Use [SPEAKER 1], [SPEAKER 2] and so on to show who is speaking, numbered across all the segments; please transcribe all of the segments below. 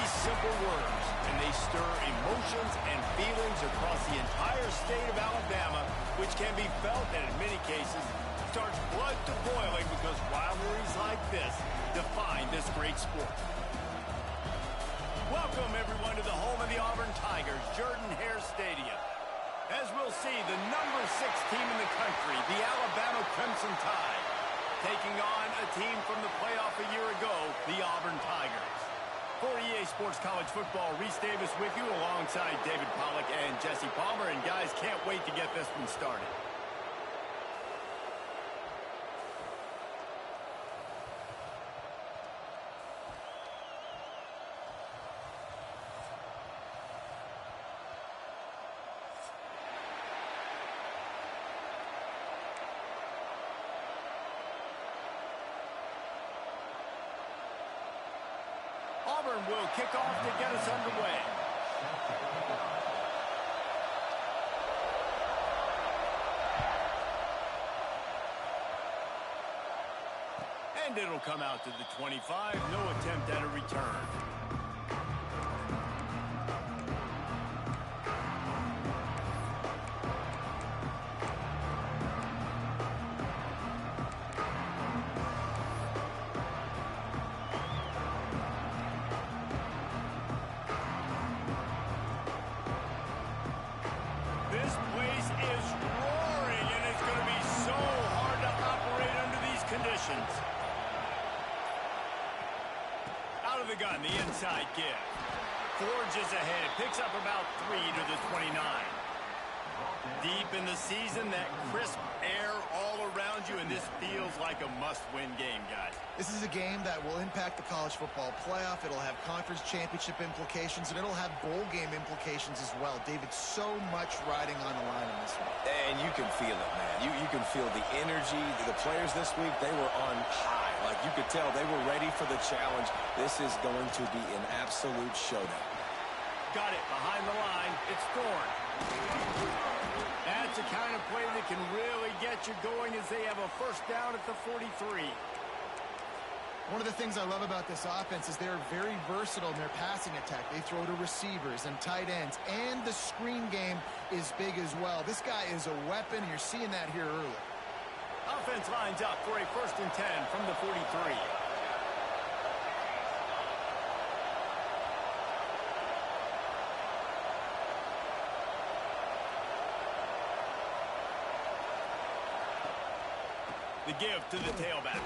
[SPEAKER 1] These simple words, and they stir emotions and feelings across the entire state of Alabama, which can be felt and in many cases starts blood to boiling because rivalries like this define this great sport. Welcome, everyone, to the home of the Auburn Tigers, Jordan-Hare Stadium. As we'll see, the number 6 team in the country, the Alabama Crimson Tide, taking on a team from the playoff a year ago, the Auburn Tigers. For EA Sports College Football, Reese Davis with you alongside David Pollack and Jesse Palmer. And guys, can't wait to get this one started. Auburn will kick off to get us underway. And it'll come out to the 25. No attempt at a return. This place is roaring, and it's going to be so hard to operate under these conditions. Out of the gun, the inside give. Forges ahead, picks up about 3 to the 29. Deep in the season, that crisp air all around you, and this feels like a must-win game, guys.
[SPEAKER 2] This is a game that will impact the college football playoff. It'll have conference championship implications, and it'll have bowl game implications as well. David, so much riding on the line in this one.
[SPEAKER 3] And you can feel it, man. You can feel the energy. The players this week, they were on high. Like, you could tell they were ready for the challenge. This is going to be an absolute showdown.
[SPEAKER 1] Got it behind the line. It's Thorne. That's the kind of play that can really get you going as they have a first down at the 43.
[SPEAKER 2] One of the things I love about this offense is they're very versatile in their passing attack. They throw to receivers and tight ends, and the screen game is big as well. This guy is a weapon, and you're seeing that here early.
[SPEAKER 1] Offense lines up for a 1st and 10 from the 43. The give to the tailback.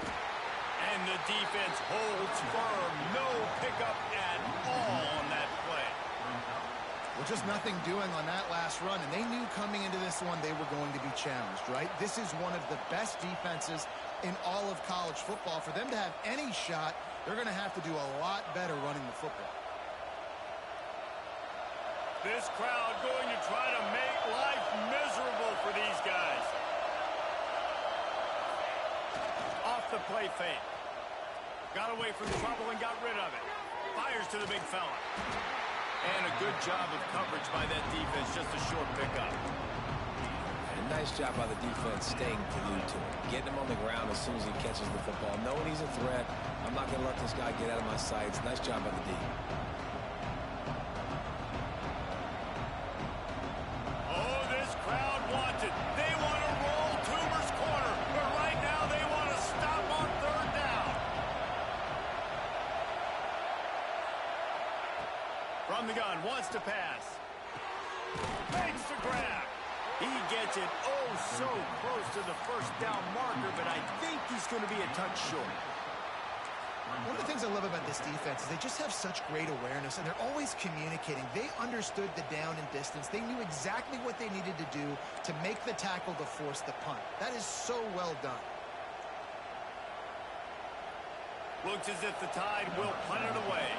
[SPEAKER 1] And the defense holds firm. No pickup at all on that play.
[SPEAKER 2] Well, just nothing doing on that last run, and they knew coming into this one they were going to be challenged, right? This is one of the best defenses in all of college football. For them to have any shot, they're going to have to do a lot better running the football.
[SPEAKER 1] This crowd going to try to make life miserable for these guys. Off the play fake. Got away from trouble and got rid of it. Fires to the big fella. And a good job of coverage by that defense. Just a short pickup.
[SPEAKER 3] And a nice job by the defense staying glued to him. Getting him on the ground as soon as he catches the football. Knowing he's a threat. I'm not going to let this guy get out of my sights. Nice job by the D.
[SPEAKER 1] Oh, this crowd wants it. They want to roll Toomer's corner. But right now they want to stop on 3rd down. From the gun, wants to pass. Fakes to grab. He gets it so close to the 1st down marker, but I think he's going to be a touch short.
[SPEAKER 2] One of the things I love about this defense is they just have such great awareness, and they're always communicating. They understood the down and distance. They knew exactly what they needed to do to make the tackle to force the punt. That is so well done.
[SPEAKER 1] Looks as if the Tide will punt it away.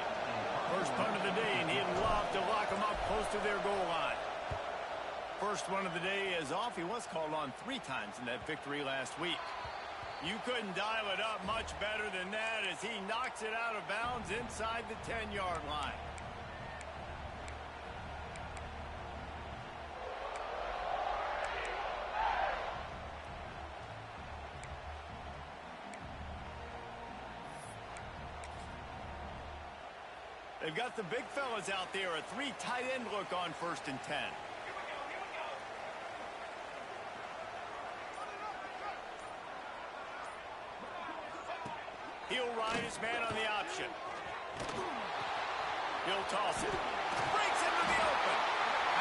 [SPEAKER 1] First punt of the day, and he'd love to lock them up close to their goal line. First one of the day is off. He was called on 3 times in that victory last week. You couldn't dial it up much better than that as he knocks it out of bounds inside the 10-yard line. They've got the big fellas out there. A 3 tight end look on 1st and 10. He'll ride his man on the option. He'll toss it. Breaks into the open.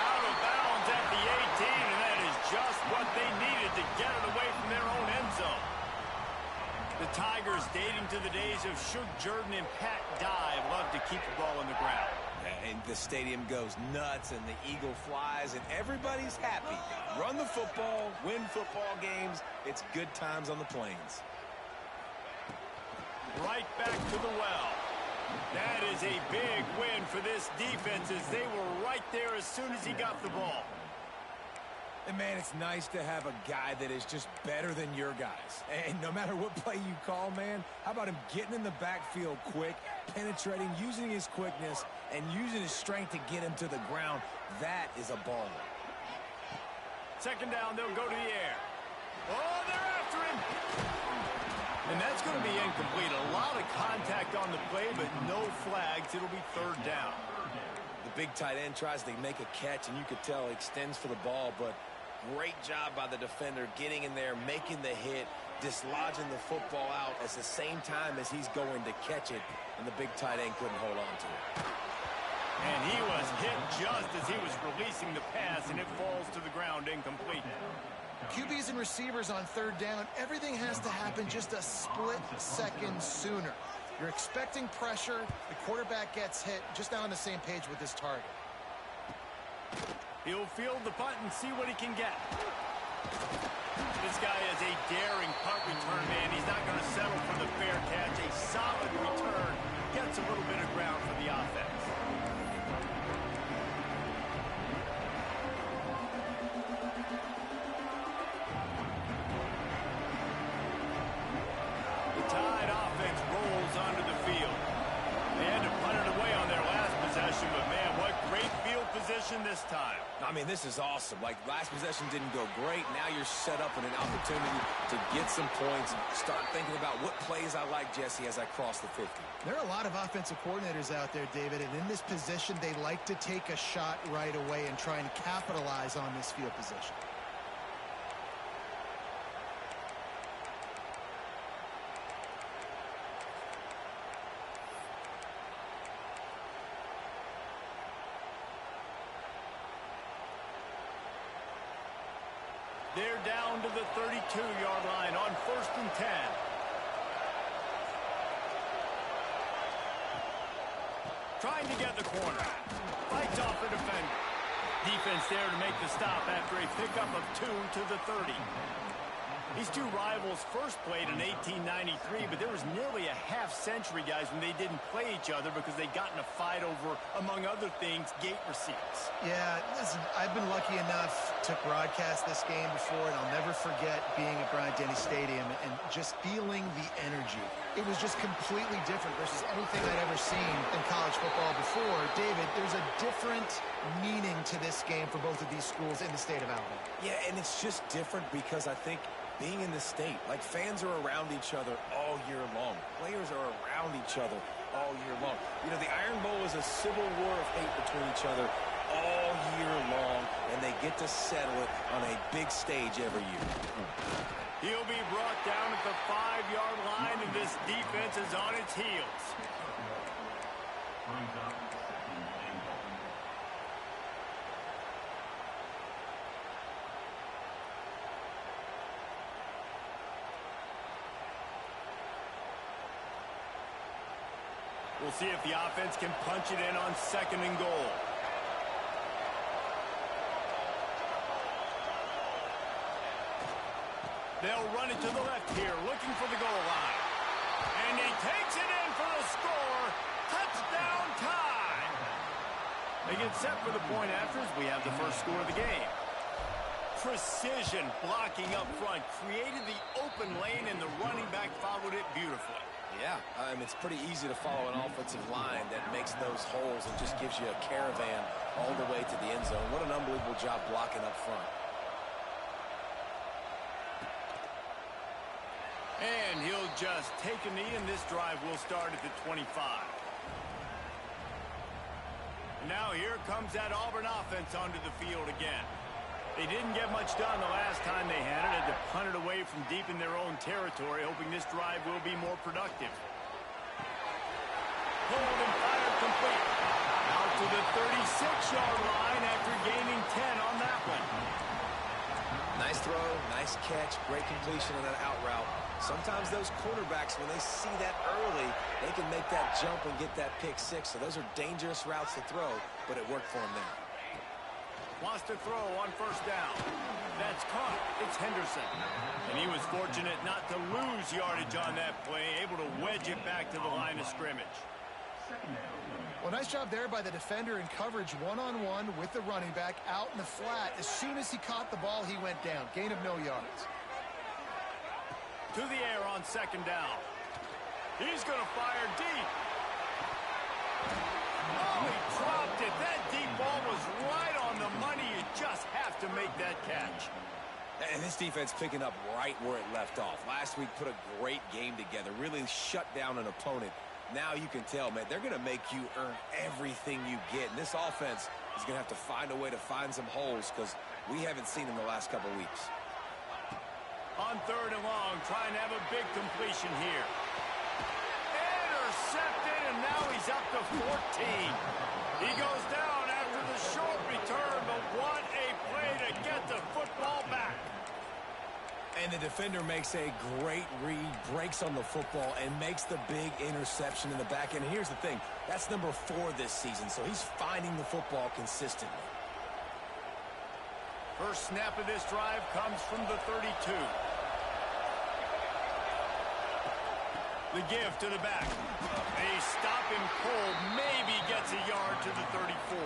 [SPEAKER 1] Out of bounds at the 18, and that is just what they needed to get it away from their own end zone. The Tigers, dating to the days of Shug Jordan and Pat Dye, love to keep the ball on the ground.
[SPEAKER 3] And the stadium goes nuts, and the eagle flies, and everybody's happy. Run the football, win football games. It's good times on the plains.
[SPEAKER 1] Right back to the well. That is a big win for this defense as they were right there as soon as he got the ball.
[SPEAKER 3] And, man, it's nice to have a guy that is just better than your guys. And no matter what play you call, man, how about him getting in the backfield quick, penetrating, using his quickness, and using his strength to get him to the ground? That is a baller.
[SPEAKER 1] 2nd down, they'll go to the air. Oh, they're after him. And that's going to be incomplete. A lot of contact on the play, but no flags. It'll be 3rd down.
[SPEAKER 3] The big tight end tries to make a catch, and you could tell he extends for the ball, but great job by the defender getting in there, making the hit, dislodging the football out at the same time as he's going to catch it, and the big tight end couldn't hold on to it.
[SPEAKER 1] And he was hit just as he was releasing the pass, and it falls to the ground incomplete.
[SPEAKER 2] QBs and receivers on 3rd down, everything has to happen just a split second sooner. You're expecting pressure, the quarterback gets hit, just not on the same page with his target.
[SPEAKER 1] He'll field the punt and see what he can get. This guy is a daring punt return man. He's not going to settle for the fair catch. A solid return, gets a little bit of ground for the offense. Tide offense rolls onto the field. They had to punt it away on their last possession, but man, what great field position this time.
[SPEAKER 3] I mean, this is awesome. Like, last possession didn't go great. Now you're set up with an opportunity to get some points and start thinking about what plays I like, Jesse, as I cross the 50.
[SPEAKER 2] There are a lot of offensive coordinators out there, David, and in this position, they like to take a shot right away and try and capitalize on this field position.
[SPEAKER 1] They're down to the 32-yard line on 1st and 10. Trying to get the corner. Fights off the defender. Defense there to make the stop after a pickup of 2 to the 30. These two rivals first played in 1893, but there was nearly a half-century, guys, when they didn't play each other because they got in a fight over, among other things, gate receipts.
[SPEAKER 2] Yeah, listen, I've been lucky enough to broadcast this game before, and I'll never forget being at Bryant-Denny Stadium and just feeling the energy. It was just completely different versus anything I'd ever seen in college football before. David, there's a different meaning to this game for both of these schools in the state of Alabama.
[SPEAKER 3] Yeah, and it's just different because I think being in the state, like, fans are around each other all year long. Players are around each other all year long. You know, the Iron Bowl is a civil war of hate between each other all year long, and they get to settle it on a big stage every year.
[SPEAKER 1] He'll be brought down at the 5-yard line, and this defense is on its heels. We'll see if the offense can punch it in on 2nd and goal. They'll run it to the left here, looking for the goal line. And he takes it in for the score. Touchdown tie. They get set for the point after as we have the first score of the game. Precision blocking up front created the open lane, and the running back followed it beautifully.
[SPEAKER 3] Yeah, it's pretty easy to follow an offensive line that makes those holes and just gives you a caravan all the way to the end zone. What an unbelievable job blocking up front.
[SPEAKER 1] And he'll just take a knee, and this drive will start at the 25. Now here comes that Auburn offense onto the field again. They didn't get much done the last time they had it. Had to punt it away from deep in their own territory, hoping this drive will be more productive. Pulled and fired complete. Out to the 36-yard line after gaining 10 on that one.
[SPEAKER 3] Nice throw, nice catch, great completion on that out route. Sometimes those quarterbacks, when they see that early, they can make that jump and get that pick six. So those are dangerous routes to throw, but it worked for him there.
[SPEAKER 1] Wants to throw on first down. That's caught. It's Henderson. And he was fortunate not to lose yardage on that play, able to wedge it back to the line of scrimmage.
[SPEAKER 2] Well, nice job there by the defender in coverage one-on-one with the running back out in the flat. As soon as he caught the ball, he went down. Gain of no yards.
[SPEAKER 1] To the air on second down. He's going to fire deep. Oh, he dropped it. That deep ball was right on the money. You just have to make that catch.
[SPEAKER 3] And this defense picking up right where it left off. Last week put a great game together, really shut down an opponent. Now you can tell, man, they're going to make you earn everything you get. And this offense is going to have to find a way to find some holes because we haven't seen in the last couple weeks.
[SPEAKER 1] On third and long, trying to have a big completion here. Intercepted, and now he's up to 14. He goes down after the short return, but what a play to get the football back.
[SPEAKER 3] And the defender makes a great read, breaks on the football, and makes the big interception in the back end. Here's the thing. That's number 4 this season, so he's finding the football consistently.
[SPEAKER 1] First snap of this drive comes from the 32. The give to the back. A stop and pull maybe gets a yard to the 34.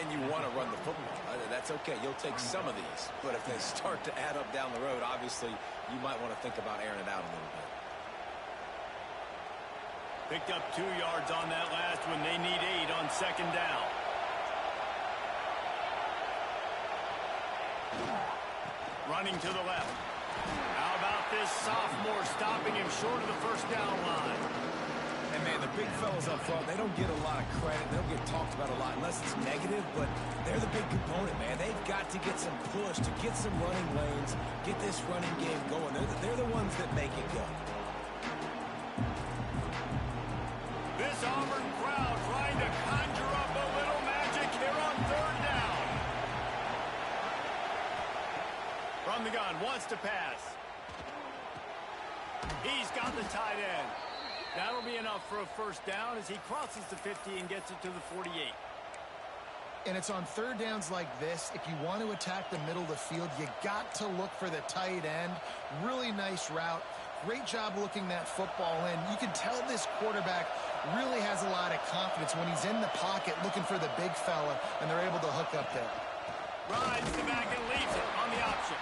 [SPEAKER 3] And you want to run the football. That's okay. You'll take some of these. But if they start to add up down the road, obviously, you might want to think about airing it out a little bit.
[SPEAKER 1] Picked up 2 yards on that last one. They need 8 on second down. Running to the left. How about this sophomore stopping him short of the first down line?
[SPEAKER 3] And, man, the big fellas up front, they don't get a lot of credit. They don't get talked about a lot unless it's negative, but they're the big component, man. They've got to get some push, to get some running lanes, get this running game going. They're the ones that make it go.
[SPEAKER 1] This Auburn crowd trying to conjure up a little magic here on third down. From the gun, wants to pass. He's got the tight end. That'll be enough for a first down as he crosses the 50 and gets it to the 48.
[SPEAKER 2] And it's on third downs like this. If you want to attack the middle of the field, you got to look for the tight end. Really nice route. Great job looking that football in. You can tell this quarterback really has a lot of confidence when he's in the pocket looking for the big fella, and they're able to hook up there.
[SPEAKER 1] Rides the back and leaves it on the option.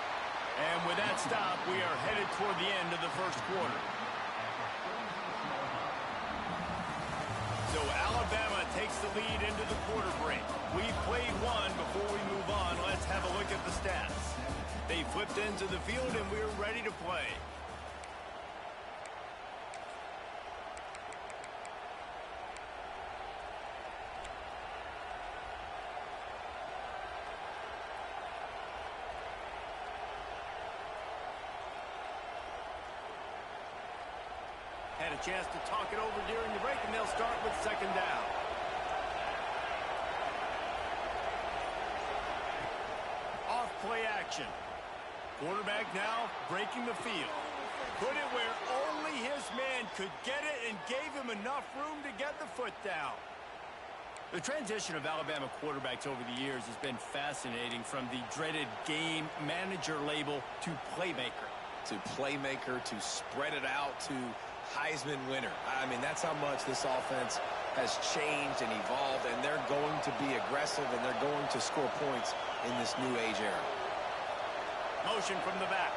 [SPEAKER 1] And with that stop, we are headed toward the end of the first quarter. So Alabama takes the lead into the quarter break. We've played one. Before we move on, let's have a look at the stats. They flipped into the field, and we're ready to play. Had a chance to talk it over during the break, and they'll start with second down. Off play action. Quarterback now breaking the field. Put it where only his man could get it and gave him enough room to get the foot down. The transition of Alabama quarterbacks over the years has been fascinating, from the dreaded game manager label to playmaker.
[SPEAKER 3] To playmaker, to spread it out, to Heisman winner. I mean, that's how much this offense has changed and evolved, and they're going to be aggressive, and they're going to score points in this new age era.
[SPEAKER 1] Motion from the back.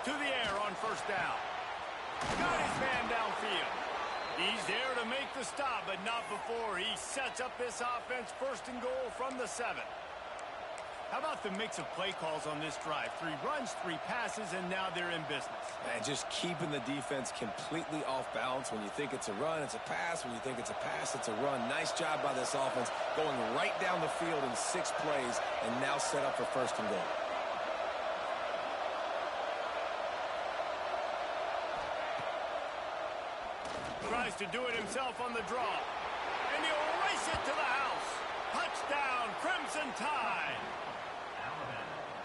[SPEAKER 1] To the air on first down. Got his man downfield. He's there to make the stop, but not before he sets up this offense first and goal from the 7. How about the mix of play calls on this drive? 3 runs, 3 passes, and now they're in business.
[SPEAKER 3] And just keeping the defense completely off balance. When you think it's a run, it's a pass. When you think it's a pass, it's a run. Nice job by this offense, going right down the field in 6 plays, and now set up for 1st and goal.
[SPEAKER 1] Tries to do it himself on the draw. And he'll race it to the house. Touchdown, Crimson Tide.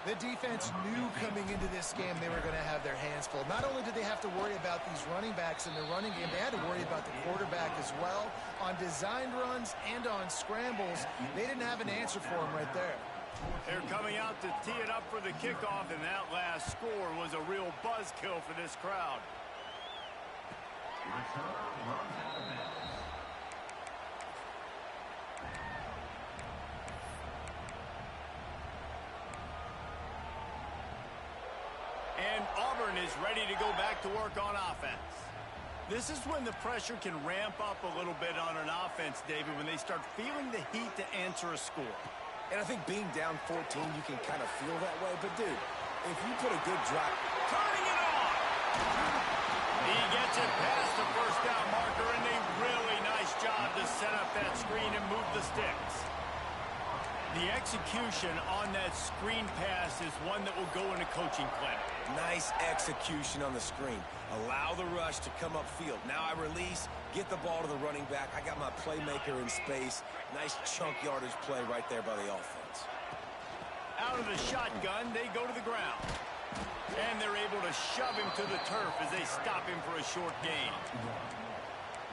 [SPEAKER 2] The defense knew coming into this game they were going to have their hands full. Not only did they have to worry about these running backs in the running game, they had to worry about the quarterback as well. On designed runs and on scrambles, they didn't have an answer for him right there.
[SPEAKER 1] They're coming out to tee it up for the kickoff, and that last score was a real buzzkill for this crowd. And Auburn is ready to go back to work on offense. This is when the pressure can ramp up a little bit on an offense, David, when they start feeling the heat to answer a score.
[SPEAKER 3] And I think being down 14, you can kind of feel that way. But, dude, if you put a good drive...
[SPEAKER 1] Turning it on! He gets it past the 1st down marker, and a really nice job to set up that screen and move the sticks. The execution on that screen pass is one that will go in a coaching clinic.
[SPEAKER 3] Nice execution on the screen. Allow the rush to come upfield. Now I release, get the ball to the running back. I got my playmaker in space. Nice chunk yardage play right there by the offense.
[SPEAKER 1] Out of the shotgun, they go to the ground. And they're able to shove him to the turf as they stop him for a short gain.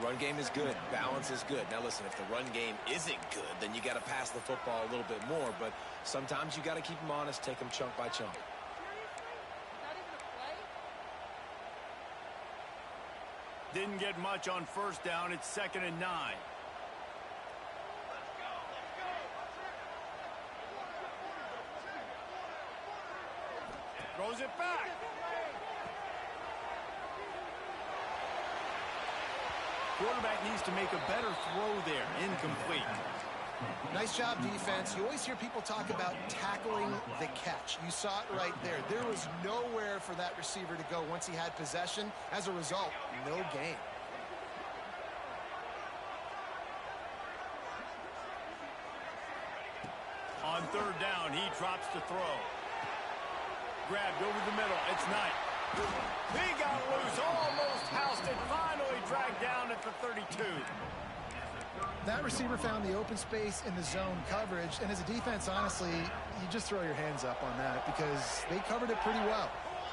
[SPEAKER 3] Run game is good. Balance is good. Now, listen, if the run game isn't good, then you got to pass the football a little bit more. But sometimes you got to keep them honest, take them chunk by chunk.
[SPEAKER 1] Didn't get much on 1st down. It's 2nd and 9. Throws it back. Quarterback needs to make a better throw there. Incomplete.
[SPEAKER 2] Nice job, defense. You always hear people talk about tackling the catch. You saw it right there. There was nowhere for that receiver to go once he had possession. As a result, no gain.
[SPEAKER 1] On 3rd down, he drops to throw. Grabbed over the middle. It's Knight. He got loose, almost housed it, finally dragged down at the 32.
[SPEAKER 2] That receiver found the open space in the zone coverage, and as a defense, honestly, you just throw your hands up on that because they covered it pretty well.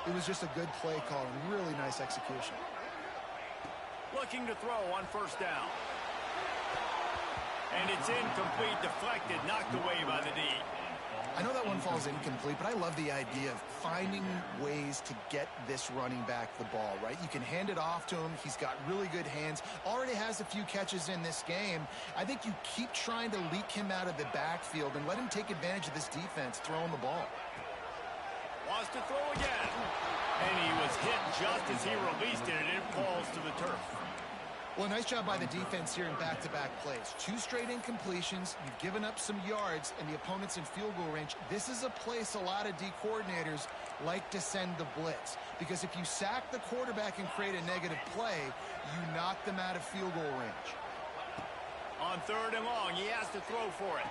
[SPEAKER 2] It was just a good play call and really nice execution.
[SPEAKER 1] Looking to throw on 1st down. And it's incomplete, deflected, knocked away by the D.
[SPEAKER 2] I know that one falls incomplete, but I love the idea of finding ways to get this running back the ball, right? You can hand it off to him. He's got really good hands. Already has a few catches in this game. I think you keep trying to leak him out of the backfield and let him take advantage of this defense throwing the ball.
[SPEAKER 1] Wants to throw again. And he was hit just as he released it, and it falls to the turf.
[SPEAKER 2] Well, nice job by the defense here in back-to-back plays. 2 straight incompletions. You've given up some yards, and the opponent's in field goal range. This is a place a lot of D coordinators like to send the blitz, because if you sack the quarterback and create a negative play, you knock them out of field goal range.
[SPEAKER 1] On 3rd and long, he has to throw for it.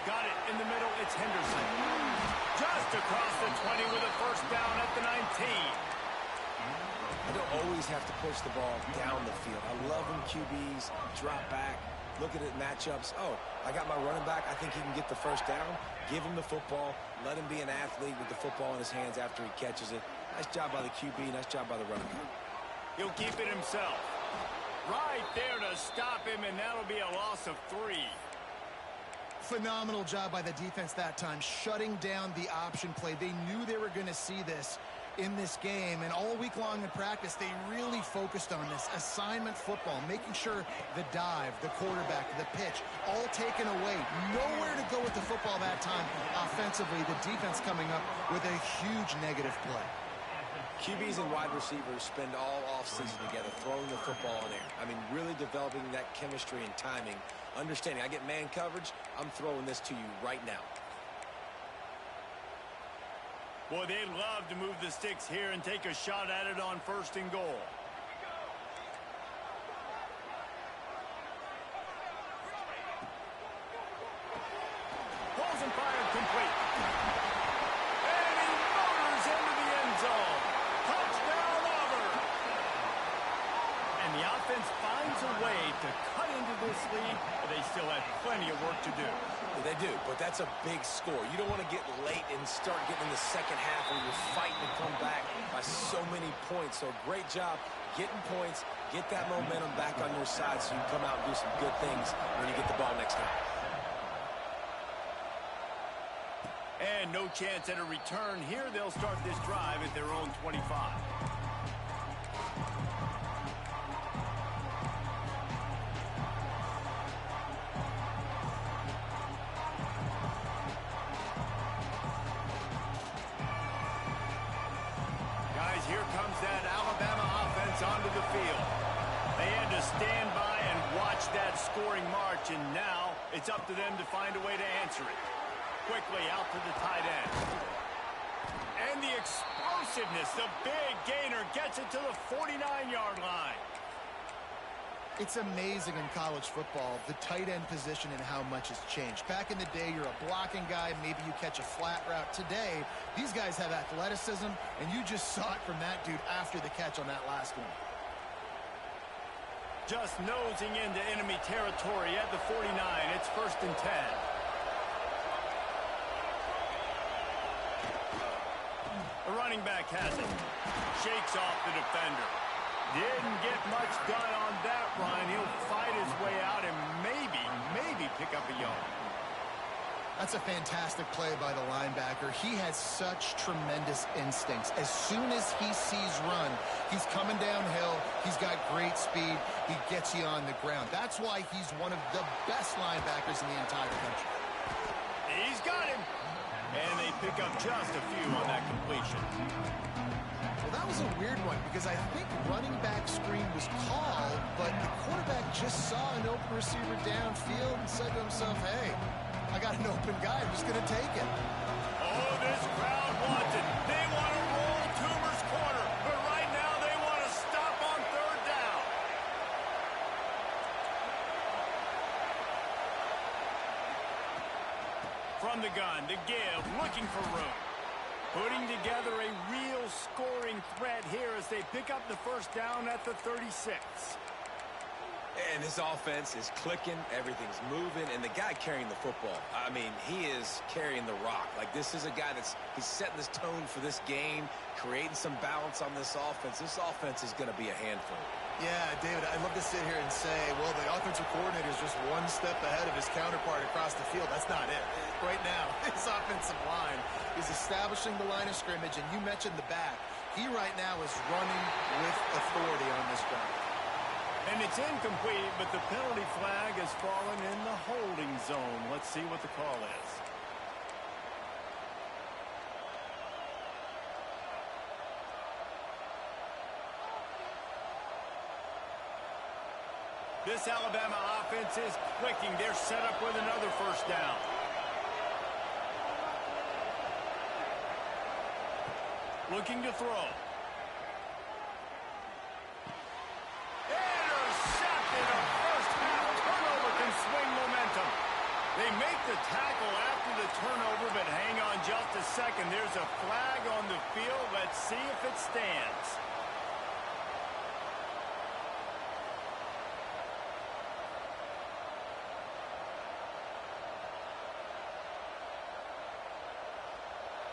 [SPEAKER 1] Got it in the middle. It's Henderson. Just across the 20 with a 1st down at the 19.
[SPEAKER 3] You don't always have to push the ball down the field. I love when QBs drop back, look at it matchups. Oh, I got my running back. I think he can get the 1st down. Give him the football. Let him be an athlete with the football in his hands after he catches it. Nice job by the QB. Nice job by the running back.
[SPEAKER 1] He'll keep it himself. Right there to stop him, and that'll be a loss of 3.
[SPEAKER 2] Phenomenal job by the defense that time, shutting down the option play. They knew they were going to see this in this game, and all week long in practice, they really focused on this assignment football, making sure the dive, the quarterback, the pitch, all taken away. Nowhere to go with the football that time offensively. The defense coming up with a huge negative play.
[SPEAKER 3] QBs and wide receivers spend all offseason together throwing the football in air. I mean, really developing that chemistry and timing. Understanding, I get man coverage, I'm throwing this to you right now.
[SPEAKER 1] Boy, they'd love to move the sticks here and take a shot at it on 1st and goal. Pulls and fired complete. And he motors into the end zone. Touchdown, Auburn. And the offense finds a way to cut into this lead, but they still have plenty of work to do.
[SPEAKER 3] They do, but that's a big score. You don't want to get late and start getting in the second half where you're fighting to come back by so many points. So great job getting points, get that momentum back on your side so you can come out and do some good things when you get the ball next time.
[SPEAKER 1] And no chance at a return here. They'll start this drive at their own 25. Here comes that Alabama offense onto the field. They had to stand by and watch that scoring march, and now it's up to them to find a way to answer it. Quickly out to the tight end. And the explosiveness, the big gainer gets it to the 49-yard line.
[SPEAKER 2] It's amazing in college football, the tight end position and how much has changed. Back in the day, you're a blocking guy, maybe you catch a flat route. Today, these guys have athleticism, and you just saw it from that dude after the catch on that last one.
[SPEAKER 1] Just nosing into enemy territory at the 49. It's 1st and 10. The running back has it. Shakes off the defender. Didn't get much done on that run. He'll fight his way out and maybe pick up a yard.
[SPEAKER 2] That's a fantastic play by the linebacker. He has such tremendous instincts. As soon as he sees run, he's coming downhill. He's got great speed. He gets you on the ground. That's why he's one of the best linebackers in the entire country.
[SPEAKER 1] He's got him. And they pick up just a few on that completion.
[SPEAKER 2] Well, that was a weird one because I think running back screen was called, but the quarterback just saw an open receiver downfield and said to himself, hey, I got an open guy. I'm just going to take it.
[SPEAKER 1] Oh, this crowd wants it. They want to roll Toomer's corner, but right now they want to stop on 3rd down. From the gun, the give, looking for room. Putting together a real scoring threat here as they pick up the 1st down at the 36.
[SPEAKER 3] And this offense is clicking, everything's moving, and the guy carrying the football, I mean, he is carrying the rock. Like, this is a guy he's setting this tone for this game, creating some balance on this offense. This offense is going to be a handful.
[SPEAKER 2] Yeah, David, I'd love to sit here and say, well, the offensive coordinator is just one step ahead of his counterpart across the field. That's not it. Right now, his offensive line is establishing the line of scrimmage, and you mentioned the back. He right now is running with authority on this drive.
[SPEAKER 1] And it's incomplete, but the penalty flag has fallen in the holding zone. Let's see what the call is. This Alabama offense is clicking. They're set up with another 1st down. Looking to throw. Intercepted. A 1st half turnover can swing momentum. They make the tackle after the turnover, but hang on just a second. There's a flag on the field. Let's see if it stands.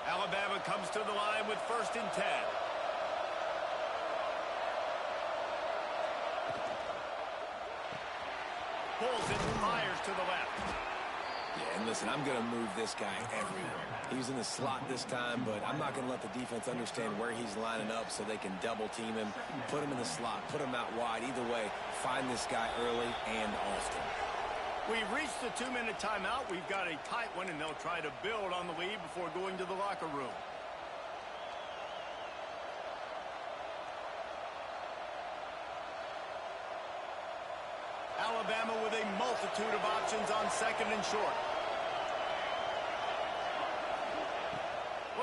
[SPEAKER 1] Alabama comes to the line with 1st and 10. Pulls it and fires to the left.
[SPEAKER 3] Yeah, and listen, I'm going to move this guy everywhere. He's in the slot this time, but I'm not going to let the defense understand where he's lining up so they can double team him, put him in the slot, put him out wide. Either way, find this guy early and often.
[SPEAKER 1] We've reached the 2-minute timeout. We've got a tight one, and they'll try to build on the lead before going to the locker room. Alabama with a multitude of options on 2nd and short.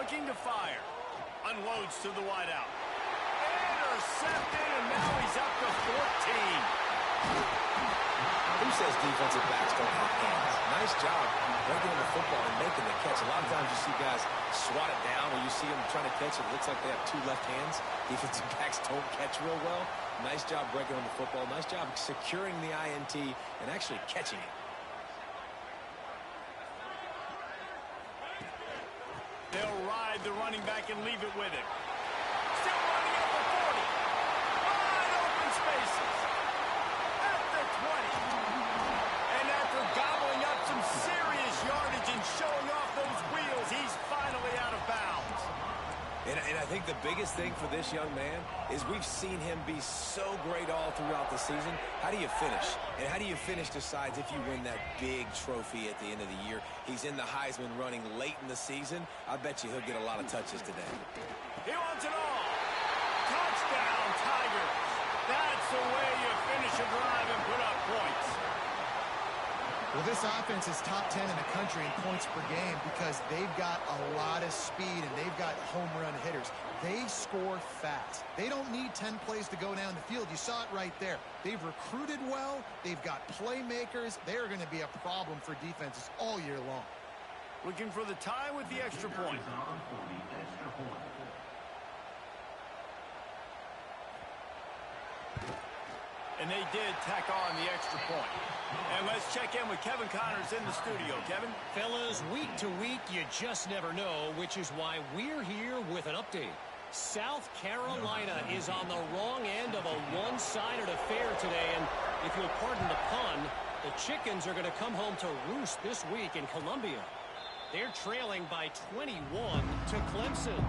[SPEAKER 1] looking to fire. Unloads to the wideout. Intercepted, and now he's up to 14.
[SPEAKER 3] Who says defensive backs don't have hands? Nice job breaking the football and making the catch. A lot of times you see guys swat it down, or you see them trying to catch it. It looks like they have two left hands. Defensive backs don't catch real well. Nice job breaking on the football. Nice job securing the INT and actually catching it.
[SPEAKER 1] They'll ride the running back and leave it with him. Still running at the 40. Wide open spaces. At the 20. And after gobbling up some serious yardage and showing off those wheels, he's finally out of bounds.
[SPEAKER 3] And I think the biggest thing for this young man is we've seen him be so great all throughout the season. How do you finish? And how do you finish decides if you win that big trophy at the end of the year. He's in the Heisman running late in the season. I bet you he'll get a lot of touches today.
[SPEAKER 1] He wants it all. Touchdown, Tigers. That's the way you finish a drive and put up points.
[SPEAKER 2] Well, this offense is top 10 in the country in points per game because they've got a lot of speed and they've got home run hitters. They score fast. They don't need 10 plays to go down the field. You saw it right there. They've recruited well. They've got playmakers. They're going to be a problem for defenses all year long.
[SPEAKER 1] Looking for the tie with the extra point. And they did tack on the extra point. And let's check in with Kevin Connors in the studio. Kevin?
[SPEAKER 4] Fellas, week to week, you just never know, which is why we're here with an update. South Carolina is on the wrong end of a one-sided affair today, and if you'll pardon the pun, the Chickens are going to come home to roost this week in Columbia. They're trailing by 21 to Clemson.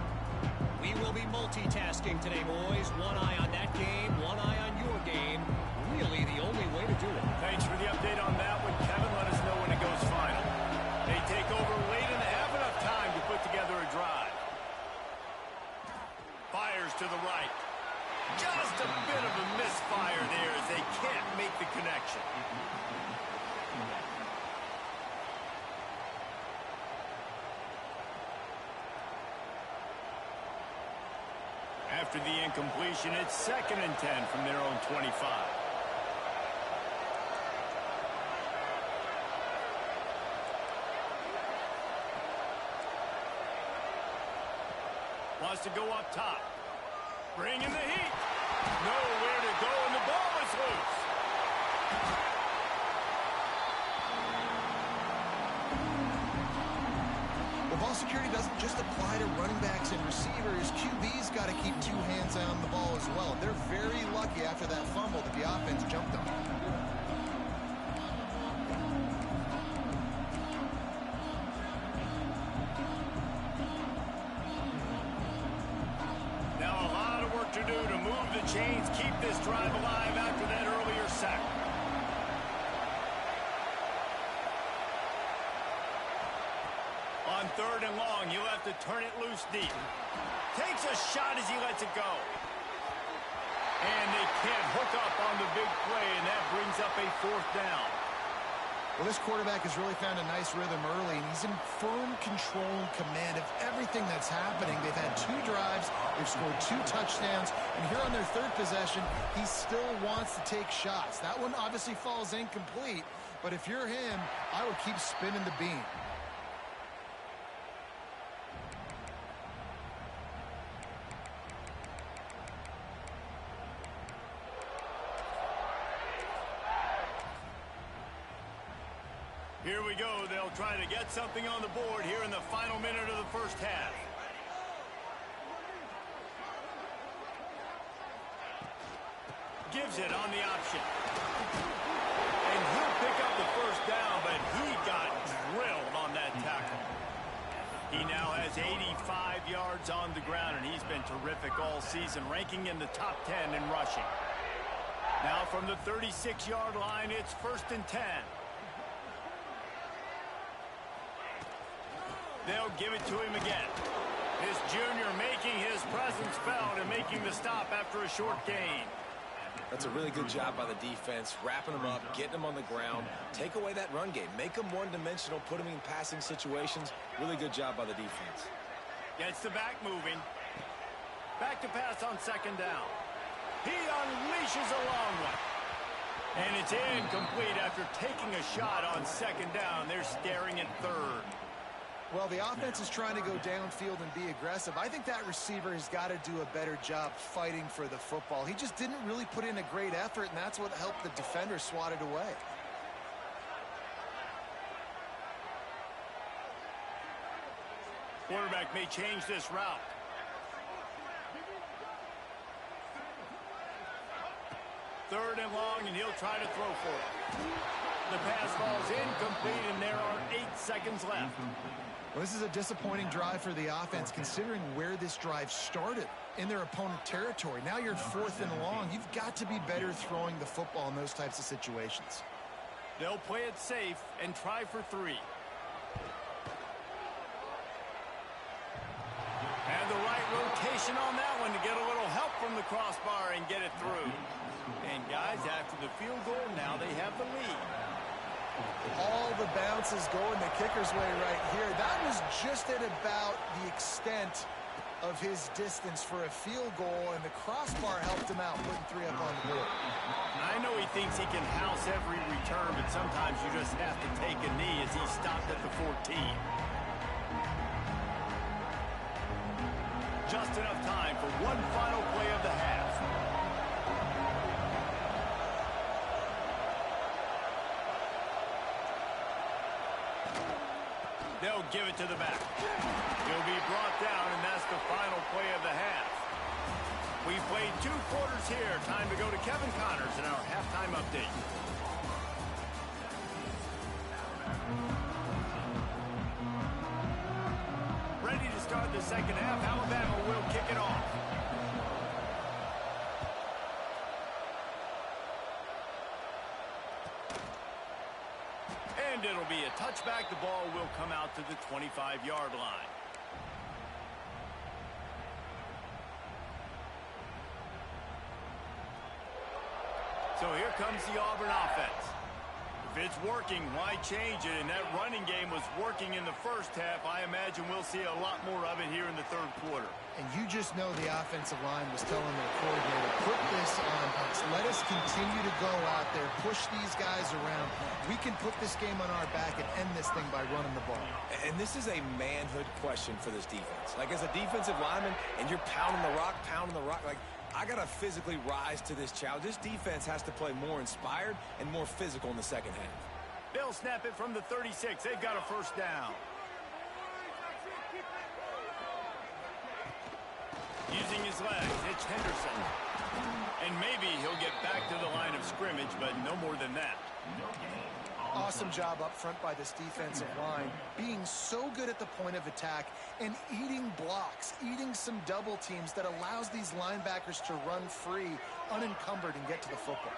[SPEAKER 4] We will be multitasking today, boys. One eye on that game, one eye on your game. Really the only way to do it.
[SPEAKER 1] Thanks for the update on that one, Kevin. Let us know when it goes final. They take over late in the half, enough time to put together a drive. Fires to the right. Just a bit of a misfire there as they can't make the connection. After the incompletion, it's 2nd and 10 from their own 25. Wants to go up top. Bring in the heat. Nowhere to go, and the ball is loose.
[SPEAKER 2] Well, ball security doesn't just apply to running backs and receivers. QB's got to keep two hands on the ball as well. They're very lucky after that fumble that the offense jumped on.
[SPEAKER 1] Now a lot of work to do to move the chains, keep this drive alive after that earlier sack. On 3rd and long, he'll have to turn it loose deep. Takes a shot as he lets it go. And they can't hook up on the big play, and that brings up a 4th down.
[SPEAKER 2] Well, this quarterback has really found a nice rhythm early, and he's in firm control and command of everything that's happening. They've had 2 drives, they've scored 2 touchdowns, and here on their 3rd possession, he still wants to take shots. That one obviously falls incomplete, but if you're him, I would keep spinning the beam.
[SPEAKER 1] Here we go. They'll try to get something on the board here in the final minute of the first half. Gives it on the option. And he'll pick up the first down, but he got drilled on that tackle. He now has 85 yards on the ground, and he's been terrific all season, ranking in the top 10 in rushing. Now from the 36-yard line, it's 1st and 10. They'll give it to him again. This junior making his presence felt and making the stop after a short gain.
[SPEAKER 3] That's a really good job by the defense, wrapping them up, getting them on the ground. Take away that run game. Make them one-dimensional, put them in passing situations. Really good job by the defense.
[SPEAKER 1] Gets the back moving. Back to pass on second down. He unleashes a long one. And it's incomplete after taking a shot on second down. They're staring at third.
[SPEAKER 2] Well, the offense is trying to go downfield and be aggressive. I think that receiver has got to do a better job fighting for the football. He just didn't really put in a great effort, and that's what helped the defender swat it away.
[SPEAKER 1] Quarterback may change this route. Third and long, and he'll try to throw for it. The pass falls incomplete, and there are 8 seconds left.
[SPEAKER 2] Well, this is a disappointing drive for the offense, considering where this drive started, in their opponent territory. Now you're 4th and long. You've got to be better throwing the football in those types of situations.
[SPEAKER 1] They'll play it safe and try for 3. And the right rotation on that one to get a little help from the crossbar and get it through. And guys, after the field goal, now they have the lead.
[SPEAKER 2] All the bounces going the kicker's way right here. That was just at about the extent of his distance for a field goal, and the crossbar helped him out, putting 3 up on the board.
[SPEAKER 1] I know he thinks he can house every return, but sometimes you just have to take a knee as he stopped at the 14. Just enough time for one final play of the half. They'll give it to the back. He'll be brought down, and that's the final play of the half. We've played 2 quarters here. Time to go to Kevin Connors in our halftime update. Ready to start the second half. Alabama will kick it off. And it'll be a touchback. The ball will come out to the 25-yard line. So here comes the Auburn offense. If it's working, why change it? And that running game was working in the first half. I imagine we'll see a lot more of it here in the third quarter.
[SPEAKER 2] And you just know the offensive line was telling their coordinator, put this on us. Let us continue to go out there, push these guys around. We can put this game on our back and end this thing by running the ball.
[SPEAKER 3] And this is a manhood question for this defense. Like, as a defensive lineman, and you're pounding the rock, like, I got to physically rise to this challenge. This defense has to play more inspired and more physical in the second half.
[SPEAKER 1] They'll snap it from the 36. They've got a first down. Using his legs, it's Henderson. And maybe he'll get back to the line of scrimmage, but no more than that.
[SPEAKER 2] Awesome job up front by this defensive line, being so good at the point of attack and eating blocks, eating some double teams that allows these linebackers to run free, unencumbered, and get to the football.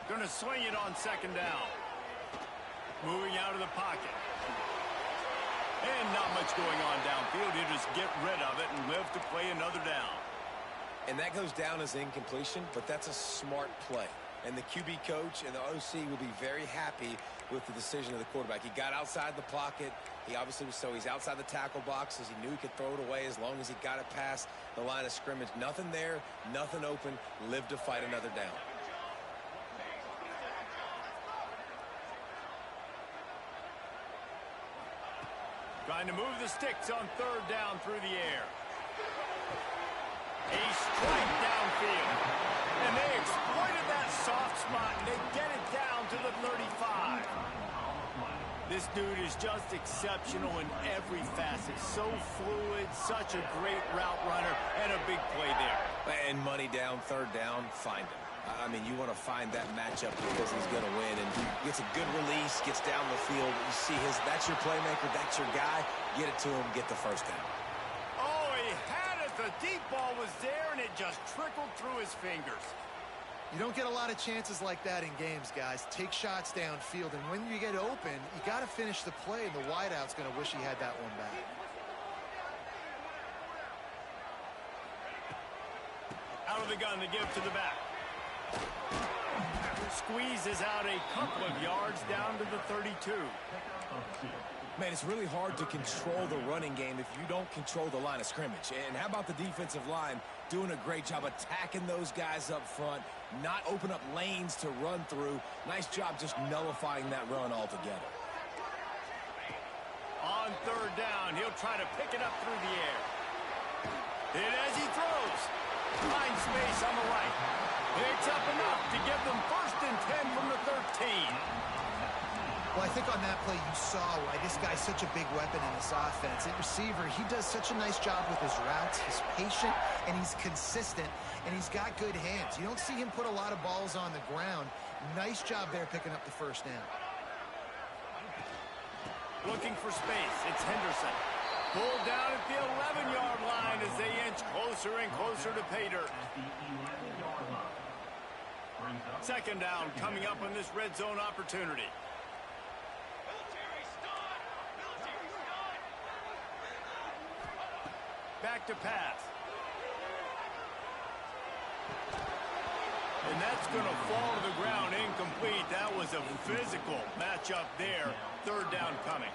[SPEAKER 1] Going to swing it on second down. Moving out of the pocket. And not much going on downfield. He'll just get rid of it and live to play another down.
[SPEAKER 3] And that goes down as incompletion, but that's a smart play. And the QB coach and the OC will be very happy with the decision of the quarterback. He got outside the pocket. He obviously was, so he's outside the tackle boxes. He knew he could throw it away as long as he got it past the line of scrimmage. Nothing there, nothing open. Live to fight another down.
[SPEAKER 1] Trying to move the sticks on third down through the air. A strike downfield. And they exploited that soft spot, and they get it down to the 35. This dude is just exceptional in every facet. So fluid, such a great route runner, and a big play there.
[SPEAKER 3] And money down, third down, find him. I mean, you want to find that matchup because he's going to win. And gets a good release, gets down the field. You see that's your playmaker, that's your guy. Get it to him, get the first down.
[SPEAKER 1] Oh, he had it. The deep ball was there, and it just trickled through his fingers.
[SPEAKER 2] You don't get a lot of chances like that in games, guys. Take shots downfield, and when you get open, you got to finish the play, and the wideout's going to wish he had that one back.
[SPEAKER 1] Out of the gun to give to the back. Squeezes out a couple of yards down to the 32.
[SPEAKER 3] Man, it's really hard to control the running game if you don't control the line of scrimmage. And how about the defensive line doing a great job attacking those guys up front, not open up lanes to run through. Nice job just nullifying that run altogether.
[SPEAKER 1] On third down, he'll try to pick it up through the air. And as he throws, finds space on the right. Picks up enough to give them 1st and 10 from the 13.
[SPEAKER 2] Well, I think on that play you saw why this guy's such a big weapon in this offense. At receiver, he does such a nice job with his routes. He's patient, and he's consistent, and he's got good hands. You don't see him put a lot of balls on the ground. Nice job there picking up the 1st down.
[SPEAKER 1] Looking for space. It's Henderson. Pulled down at the 11-yard line as they inch closer and closer to pay dirt. 2nd down coming up on this red zone opportunity. Back to pass. And that's going to fall to the ground incomplete. That was a physical matchup there. 3rd down coming.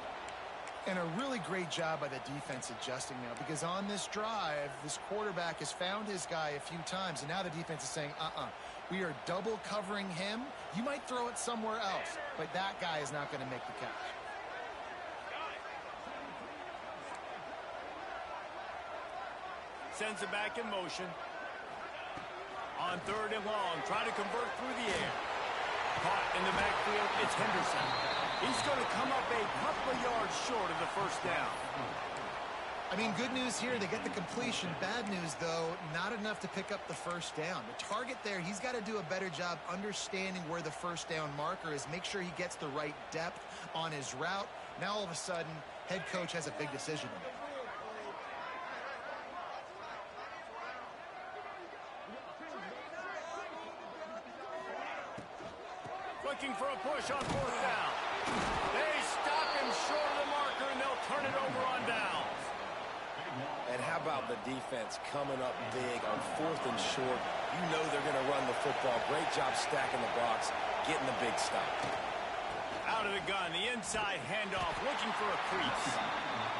[SPEAKER 2] And a really great job by the defense adjusting now, because on this drive, this quarterback has found his guy a few times, and now the defense is saying, we are double covering him. You might throw it somewhere else, but that guy is not going to make the catch.
[SPEAKER 1] Sends it back in motion. On 3rd and long, trying to convert through the air. Caught in the backfield, it's Henderson. He's going to come up a couple of yards short of the 1st down.
[SPEAKER 2] I mean, good news here, they get the completion. Bad news, though, not enough to pick up the 1st down. The target there, he's got to do a better job understanding where the 1st down marker is, make sure he gets the right depth on his route. Now, all of a sudden, head coach has a big decision to make.
[SPEAKER 1] Looking for a push on 4th down. They stop him short of the marker, and they'll turn it over on downs.
[SPEAKER 3] And how about the defense coming up big on 4th and short? You know they're going to run the football. Great job stacking the box, getting the big stop.
[SPEAKER 1] Out of the gun, the inside handoff, looking for a crease.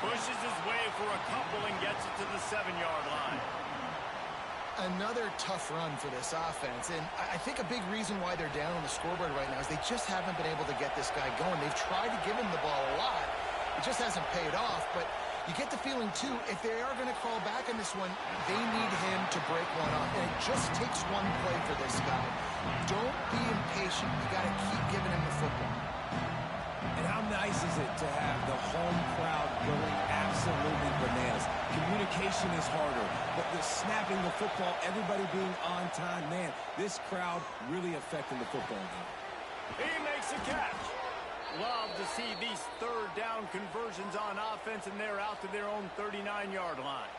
[SPEAKER 1] Pushes his way for a couple and gets it to the 7-yard line.
[SPEAKER 2] Another tough run for this offense, and I think a big reason why they're down on the scoreboard right now is they just haven't been able to get this guy going. They've tried to give him the ball a lot. It just hasn't paid off, but you get the feeling, too, if they are going to crawl back in this one, they need him to break one off, and it just takes one play for this guy. Don't be impatient. You got to keep giving him the football.
[SPEAKER 3] And how nice is it to have the home crowd going absolutely bananas? Communication is harder, but the snapping the football, everybody being on time, man, this crowd really affecting the football game.
[SPEAKER 1] He makes a catch. Love to see these 3rd down conversions on offense, and they're out to their own 39-yard line.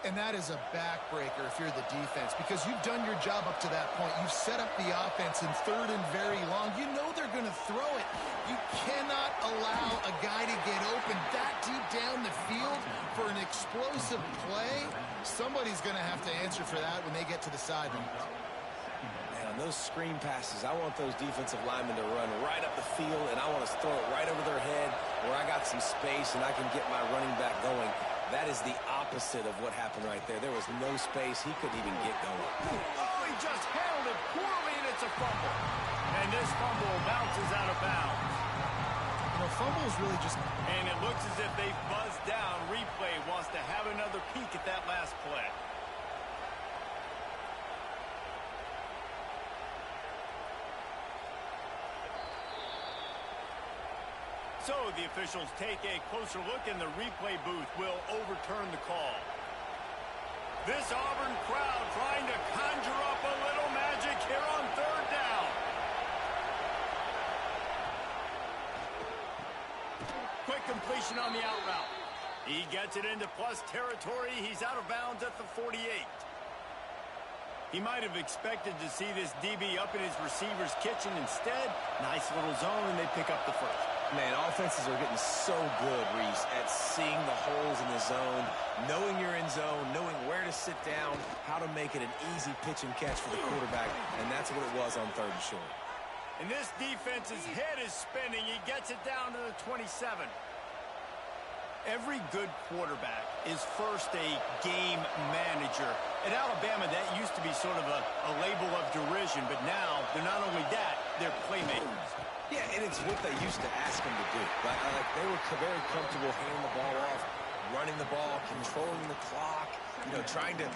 [SPEAKER 2] And that is a backbreaker if you're the defense, because you've done your job up to that point. You've set up the offense in 3rd and very long. You know they're going to throw it. You cannot allow a guy to get open that deep down the field for an explosive play. Somebody's going to have to answer for that when they get to the sideline.
[SPEAKER 3] Man, on those screen passes, I want those defensive linemen to run right up the field, and I want to throw it right over their head where I got some space and I can get my running back going. That is the opposite of what happened right there. There was no space. He couldn't even get going.
[SPEAKER 1] Oh, he just handled it poorly, and it's a fumble. And this fumble bounces out of bounds.
[SPEAKER 2] You know, fumble is really just...
[SPEAKER 1] And it looks as if they buzzed down. Replay wants to have another peek at that last play. So the officials take a closer look, and the replay booth will overturn the call. This Auburn crowd trying to conjure up a little magic here on 3rd down. Quick completion on the out route. He gets it into plus territory. He's out of bounds at the 48. He might have expected to see this DB up in his receiver's kitchen. Instead, nice little zone, and they pick up the 1st.
[SPEAKER 3] Man, offenses are getting so good, Reese, at seeing the holes in the zone, knowing you're in zone, knowing where to sit down, how to make it an easy pitch and catch for the quarterback, and that's what it was on 3rd and short.
[SPEAKER 1] And this defense's head is spinning. He gets it down to the 27. Every good quarterback is first a game manager. At Alabama, that used to be sort of a label of derision, but now they're not only that, they're playmakers.
[SPEAKER 3] Yeah, and it's what they used to ask them to do. Like they were very comfortable handing the ball off, running the ball, controlling the clock, trying to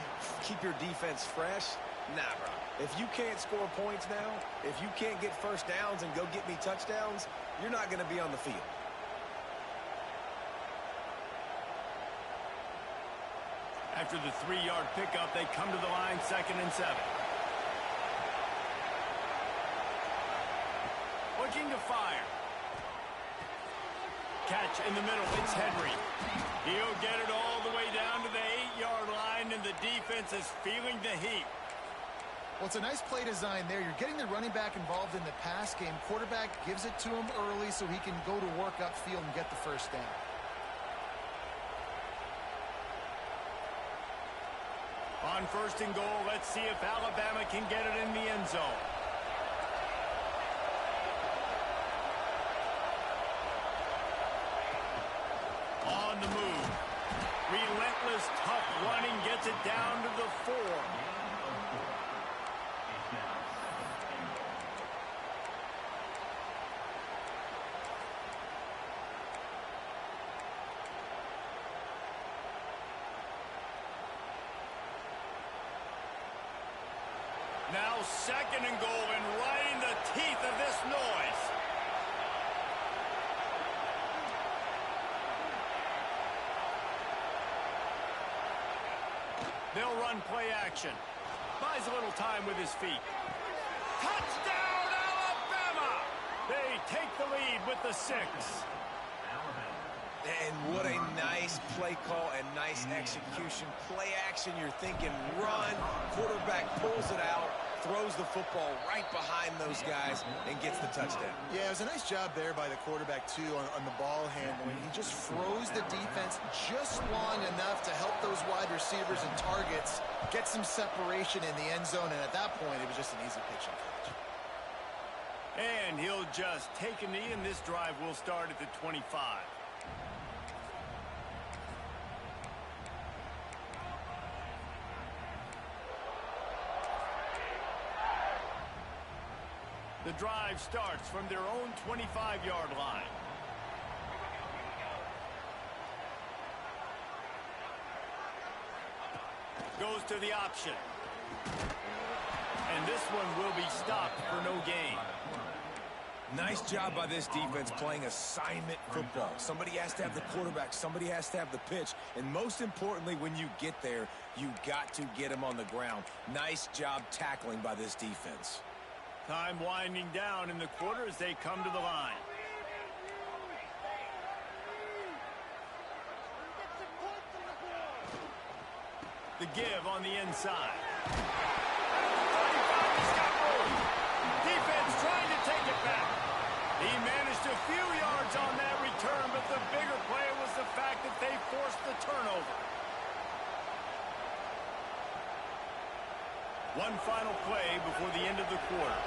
[SPEAKER 3] keep your defense fresh. Nah, bro. If you can't score points now, if you can't get first downs and go get me touchdowns, you're not going to be on the field.
[SPEAKER 1] After the 3-yard pickup, they come to the line, 2nd and 7. Looking to fire. Catch in the middle. It's Henry. He'll get it all the way down to the 8-yard line, and the defense is feeling the heat.
[SPEAKER 2] Well, it's a nice play design there. You're getting the running back involved in the pass game. Quarterback gives it to him early so he can go to work upfield and get the first down.
[SPEAKER 1] On 1st and goal, let's see if Alabama can get it in the end zone. On the move. Relentless, tough running gets it down to the 4. Now 2nd and goal, and right in the teeth of this noise. They'll run play action. Buys a little time with his feet. Touchdown, Alabama! They take the lead with the 6.
[SPEAKER 3] And what a nice play call and nice execution. Play action, you're thinking run. Quarterback pulls it out, throws the football right behind those guys, and gets the touchdown.
[SPEAKER 2] Yeah, it was a nice job there by the quarterback, too, on the ball handling. He just froze the defense just long enough to help those wide receivers and targets get some separation in the end zone, and at that point, it was just an easy pitch and catch.
[SPEAKER 1] And he'll just take a knee, and this drive will start at the 25. The drive starts from their own 25-yard line. Goes to the option. And this one will be stopped for no gain.
[SPEAKER 3] Nice job by this defense playing assignment football. Somebody has to have the quarterback. Somebody has to have the pitch. And most importantly, when you get there, you got to get him on the ground. Nice job tackling by this defense.
[SPEAKER 1] Time winding down in the quarter as they come to the line. The give on the inside. 35's got room. Defense trying to take it back. He managed a few yards on that return, but the bigger play was the fact that they forced the turnover. One final play before the end of the quarter.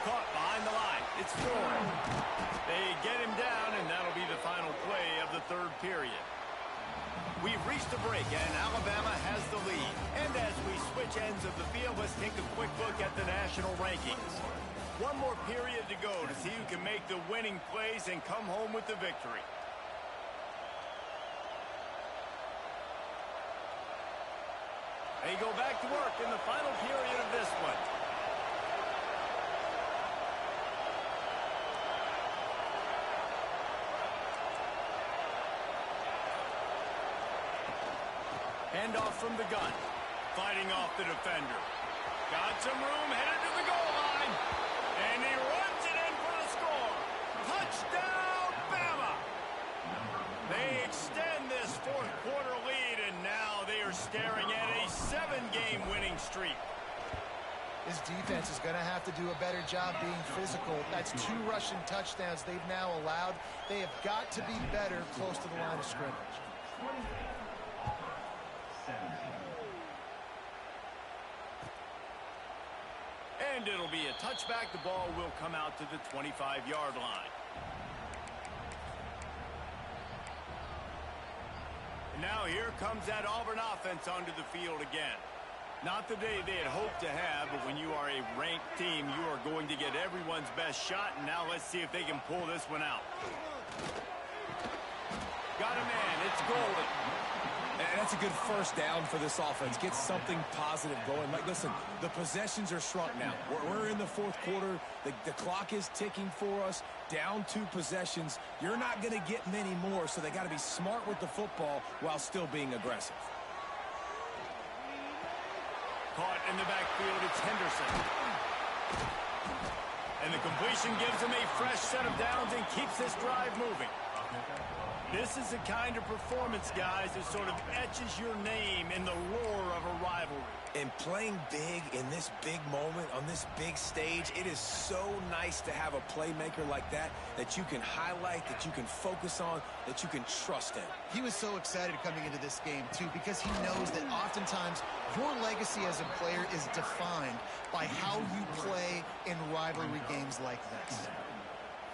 [SPEAKER 1] Caught behind the line. It's Ford. They get him down, and that'll be the final play of the 3rd period. We've reached a break, and Alabama has the lead. And as we switch ends of the field, let's take a quick look at the national rankings. One more period to go to see who can make the winning plays and come home with the victory. They go back to work in the final period of this one. Handoff from the gun. Fighting off the defender. Got some room, headed to the goal line. And he runs it in for the score. Touchdown, Bama! They extend this 4th quarter lead, and now they are staring at a 7-game winning streak.
[SPEAKER 2] This defense is going to have to do a better job being physical. That's 2 rushing touchdowns they've now allowed. They have got to be better close to the line of scrimmage.
[SPEAKER 1] And it'll be a touchback. The ball will come out to the 25-yard line. And now here comes that Auburn offense onto the field again. Not the day they had hoped to have, but when you are a ranked team, you are going to get everyone's best shot. And now let's see if they can pull this one out. Got a man. It's Golden.
[SPEAKER 3] And that's a good first down for this offense. Get something positive going. Like, listen, the possessions are shrunk now. We're in the fourth quarter. The clock is ticking for us. Down 2 possessions. You're not going to get many more, so they got to be smart with the football while still being aggressive.
[SPEAKER 1] Caught in the backfield, it's Henderson. And the completion gives him a fresh set of downs and keeps this drive moving. This is the kind of performance, guys, that sort of etches your name in the roar of a rivalry.
[SPEAKER 3] And playing big in this big moment, on this big stage, it is so nice to have a playmaker like that you can highlight, that you can focus on, that you can trust in.
[SPEAKER 2] He was so excited coming into this game, too, because he knows that oftentimes your legacy as a player is defined by how you play in rivalry games like this.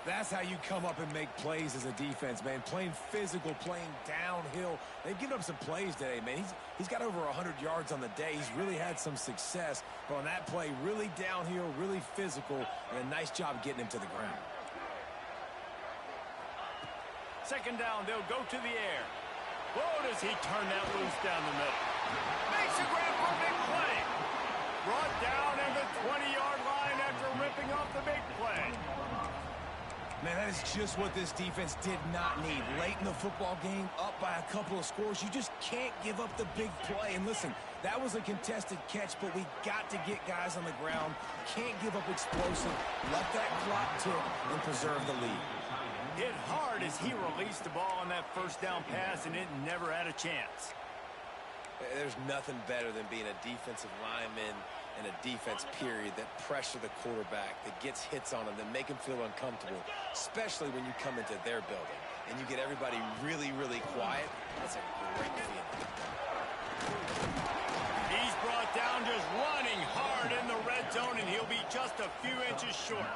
[SPEAKER 3] That's how you come up and make plays as a defense, man. Playing physical, playing downhill. They've given up some plays today, man. He's got over 100 yards on the day. He's really had some success. But on that play, really downhill, really physical, and a nice job getting him to the ground.
[SPEAKER 1] Second down, they'll go to the air. Whoa, does he turn that loose down the middle. Makes a grab for a big play. Brought down at the 20-yard line after ripping off the big play.
[SPEAKER 3] Man, that is just what this defense did not need. Late in the football game, up by a couple of scores, you just can't give up the big play. And listen, that was a contested catch, but we got to get guys on the ground. Can't give up explosive. Let that clock tick and preserve the lead.
[SPEAKER 1] Hit hard as he released the ball on that first down pass, and it never had a chance.
[SPEAKER 3] There's nothing better than being a defensive lineman and a defense period that pressure the quarterback, that gets hits on him, that make him feel uncomfortable, especially when you come into their building and you get everybody really, really quiet. That's a great feeling.
[SPEAKER 1] He's brought down just running hard in the red zone, and he'll be just a few inches short.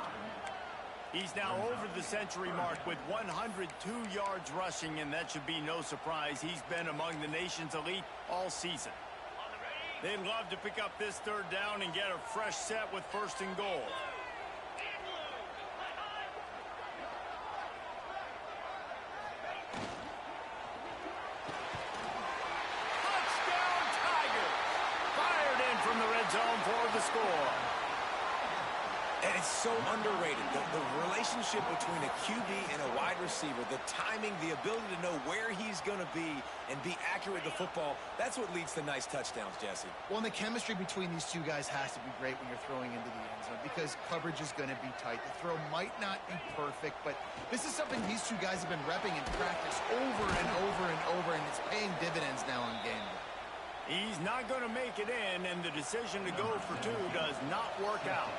[SPEAKER 1] He's now over the century mark with 102 yards rushing, and that should be no surprise. He's been among the nation's elite all season. They'd love to pick up this third down and get a fresh set with first and goal. Touchdown Tigers! Fired in from the red zone for the score.
[SPEAKER 3] And it's so underrated. The relationship between a QB and a wide receiver, the timing, the ability to know where he's going to be and be accurate with the football, that's what leads to nice touchdowns, Jesse.
[SPEAKER 2] Well, and the chemistry between these two guys has to be great when you're throwing into the end zone because coverage is going to be tight. The throw might not be perfect, but this is something these two guys have been repping in practice over and over and over, and it's paying dividends now on game day.
[SPEAKER 1] He's not going to make it in, and the decision to go for 2 does not work out.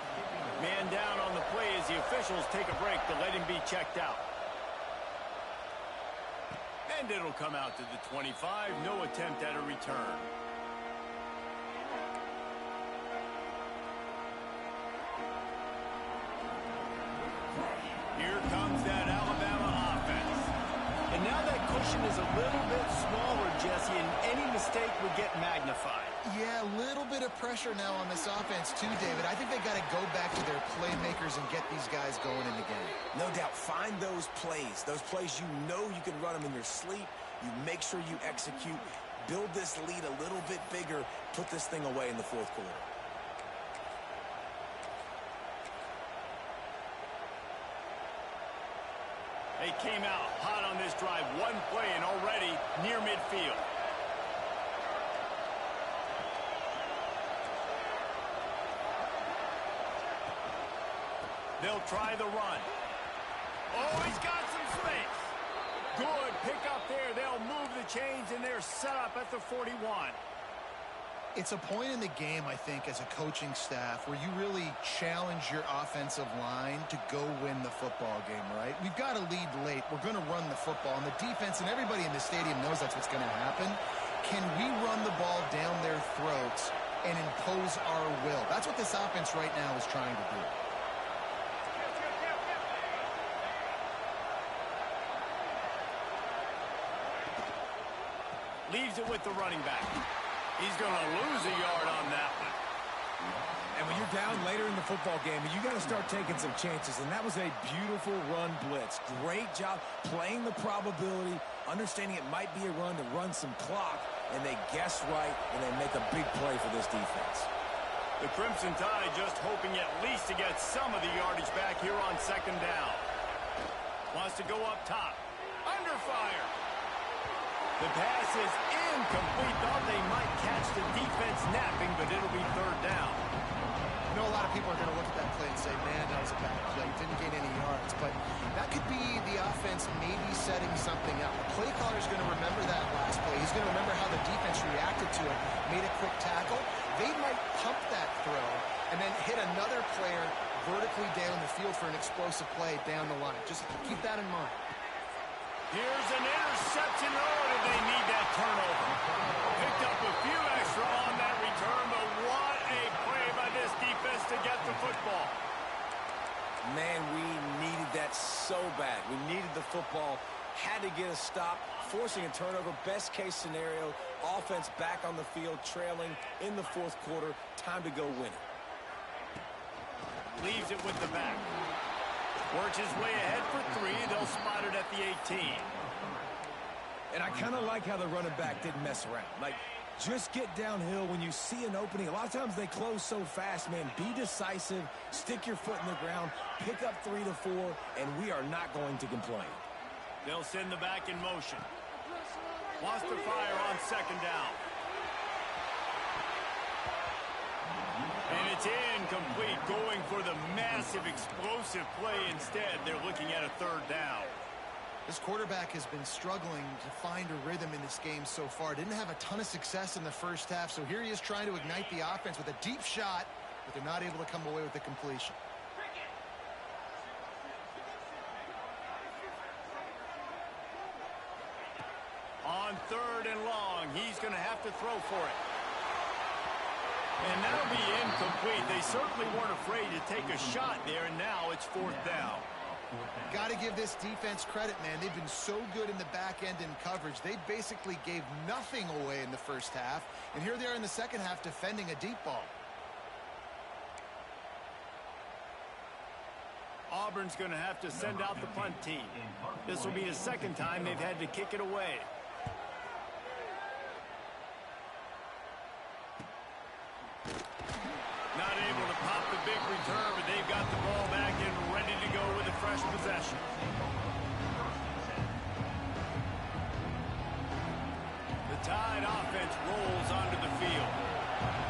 [SPEAKER 1] Man down on the play as the officials take a break to let him be checked out. And it'll come out to the 25. No attempt at a return. Here comes that Alabama offense. And now that cushion is a little bit smaller, Jesse, and any mistake would get magnified.
[SPEAKER 2] Yeah, a little bit of pressure now on this offense too, David. I think they got to go back to their playmakers and get these guys going in the game.
[SPEAKER 3] No doubt. Find those plays you know you can run them in your sleep. You make sure you execute. Build this lead a little bit bigger. Put this thing away in the fourth quarter.
[SPEAKER 1] They came out hot on this drive. One play and already near midfield. They'll try the run. Oh, he's got some space. Good pick up there. They'll move the chains, and they're set up at the 41.
[SPEAKER 2] It's a point in the game, I think, as a coaching staff where you really challenge your offensive line to go win the football game, right? We've got to lead late. We're going to run the football, and the defense and everybody in the stadium knows that's what's going to happen. Can we run the ball down their throats and impose our will. That's what this offense right now is trying to do.
[SPEAKER 1] Leaves it with the running back. He's going to lose a yard on that one.
[SPEAKER 3] And when you're down later in the football game, you got to start taking some chances. And that was a beautiful run blitz. Great job playing the probability, understanding it might be a run to run some clock, and they guess right, and they make a big play for this defense.
[SPEAKER 1] The Crimson Tide just hoping at least to get some of the yardage back here on second down. Wants to go up top. Under fire. The pass is incomplete. Thought they might catch the defense napping, but it'll be third down.
[SPEAKER 2] I know a lot of people are going to look at that play and say, man, that was a bad play. Didn't gain any yards. But that could be the offense maybe setting something up. The play caller is going to remember that last play. He's going to remember how the defense reacted to it, made a quick tackle. They might pump that throw and then hit another player vertically down the field for an explosive play down the line. Just keep that in mind.
[SPEAKER 1] Here's an interception. Oh, did they need that turnover? Picked up a few extra on that return, but what a play by this defense to get the football.
[SPEAKER 3] Man, we needed that so bad. We needed the football, had to get a stop, forcing a turnover. Best case scenario, offense back on the field, trailing in the fourth quarter. Time to go win it.
[SPEAKER 1] Leaves it with the back. Works his way ahead for 3. They'll spot it at the 18.
[SPEAKER 3] And I kind of like how the running back didn't mess around. Like, just get downhill when you see an opening. A lot of times they close so fast, man. Be decisive, stick your foot in the ground, pick up 3 to 4, and we are not going to complain.
[SPEAKER 1] They'll send the back in motion. Wants to fire on second down. And it's incomplete, going for the massive explosive play instead. They're looking at a third down.
[SPEAKER 2] This quarterback has been struggling to find a rhythm in this game so far. Didn't have a ton of success in the first half, so here he is trying to ignite the offense with a deep shot, but they're not able to come away with the completion.
[SPEAKER 1] On third and long, he's going to have to throw for it. And that'll be incomplete. They certainly weren't afraid to take a shot there, and now it's fourth down.
[SPEAKER 2] Got to give this defense credit, man. They've been so good in the back end in coverage. They basically gave nothing away in the first half, and here they are in the second half defending a deep ball.
[SPEAKER 1] Auburn's going to have to send out the punt team. This will be the second time they've had to kick it away. Not able to pop the big return, but they've got the ball back and ready to go with a fresh possession. The Tide offense rolls onto the field.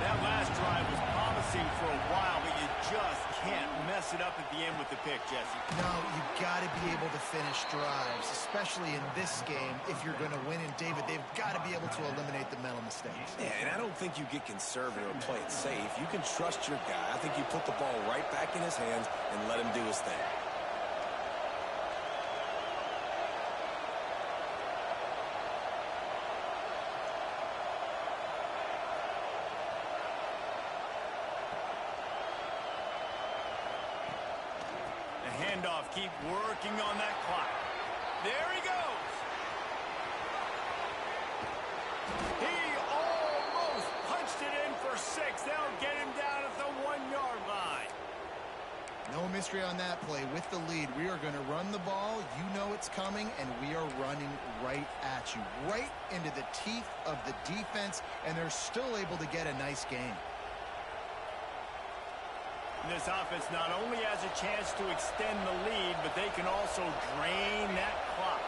[SPEAKER 1] That last drive was promising for a while, but you just can't mess it up at the end with the pick, Jesse.
[SPEAKER 2] No, you've got to be able to finish drives, especially in this game. If you're going to win, and David, they've got to be able to eliminate the mental mistakes.
[SPEAKER 3] Yeah, and I don't think you get conservative or play it safe. You can trust your guy. I think you put the ball right back in his hands and let him do his thing.
[SPEAKER 1] Handoff, keep working on that clock. There he goes. He almost punched it in for 6. They'll get him down at the 1-yard line.
[SPEAKER 2] No mystery on that play. With the lead, we are going to run the ball. You know it's coming, and we are running right at you, right into the teeth of the defense, and they're still able to get a nice game.
[SPEAKER 1] This offense not only has a chance to extend the lead, but they can also drain that clock.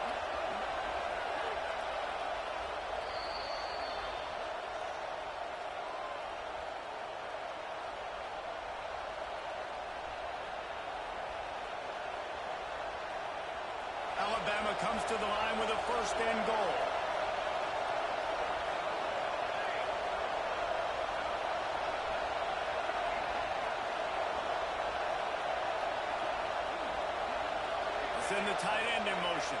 [SPEAKER 1] Alabama comes to the line with a first and goal. Send the tight end in motion.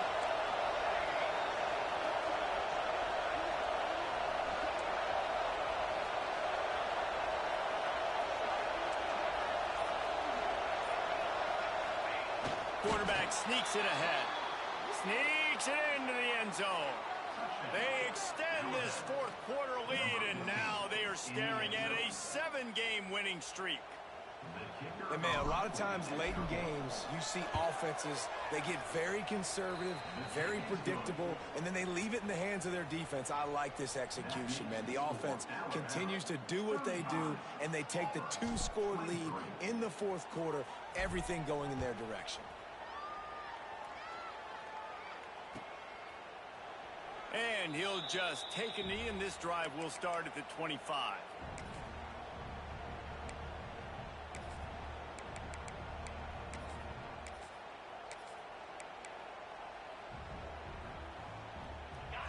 [SPEAKER 1] quarterback sneaks it ahead. Sneaks it into the end zone. They extend this fourth quarter lead, and now they are staring at a 7-game winning streak.
[SPEAKER 3] And man, a lot of times late in games, you see offenses, they get very conservative, very predictable, and then they leave it in the hands of their defense. I like this execution, man. The offense continues to do what they do, and they take the 2-score lead in the fourth quarter, everything going in their direction.
[SPEAKER 1] And he'll just take a knee, and this drive will start at the 25.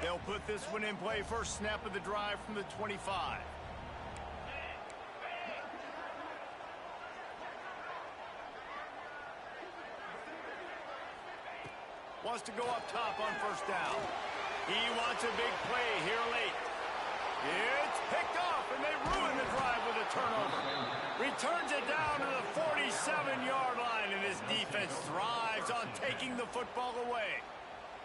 [SPEAKER 1] They'll put this one in play. First snap of the drive from the 25. Wants to go up top on first down. He wants a big play here late. It's picked off, and they ruin the drive with a turnover. Returns it down to the 47-yard line, and his defense thrives on taking the football away.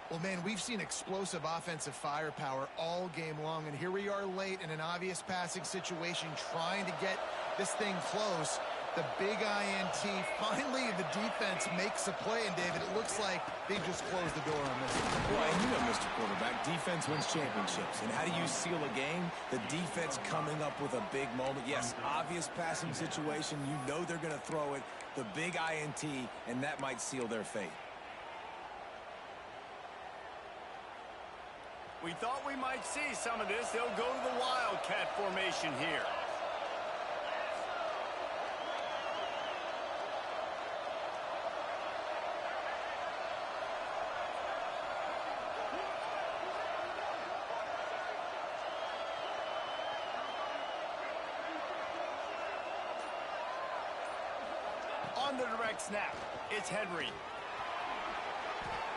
[SPEAKER 2] Well, man, we've seen explosive offensive firepower all game long, and here we are late in an obvious passing situation trying to get this thing close. The big INT, finally the defense makes a play, and David, it looks like they just closed the door on this one.
[SPEAKER 3] Well, and you know, Mr. Quarterback, defense wins championships. And how do you seal a game? The defense coming up with a big moment. Yes, obvious passing situation. You know they're going to throw it. The big INT, and that might seal their fate.
[SPEAKER 1] We thought we might see some of this. They'll go to the Wildcat formation here. On the direct snap, it's Henry.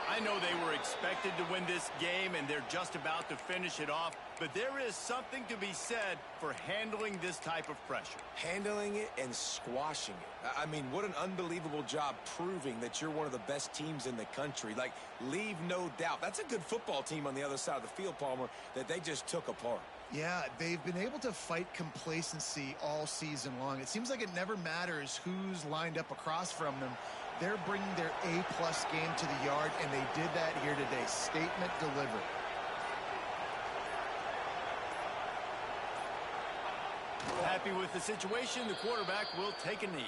[SPEAKER 1] I know they were expected to win this game, and they're just about to finish it off, but there is something to be said for handling this type of pressure.
[SPEAKER 3] Handling it and squashing it. I mean, what an unbelievable job proving that you're one of the best teams in the country. Like, leave no doubt. That's a good football team on the other side of the field, Palmer, that they just took apart.
[SPEAKER 2] Yeah, they've been able to fight complacency all season long. It seems like it never matters who's lined up across from them. They're bringing their A-plus game to the yard, and they did that here today. Statement delivered.
[SPEAKER 1] Happy with the situation, the quarterback will take a knee.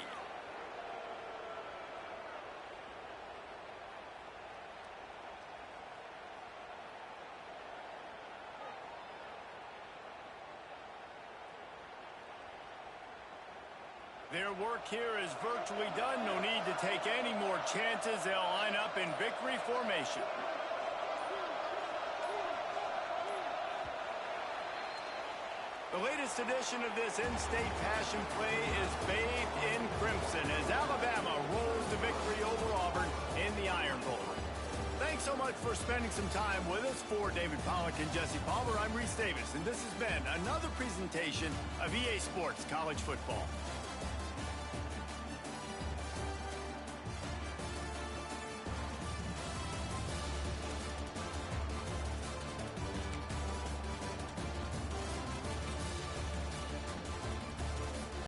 [SPEAKER 1] Their work here is virtually done. No need to take any more chances. They'll line up in victory formation. The latest edition of this in-state passion play is bathed in crimson as Alabama rolls to victory over Auburn in the Iron Bowl. Thanks so much for spending some time with us. For David Pollack and Jesse Palmer, I'm Reese Davis, and this has been another presentation of EA Sports College Football.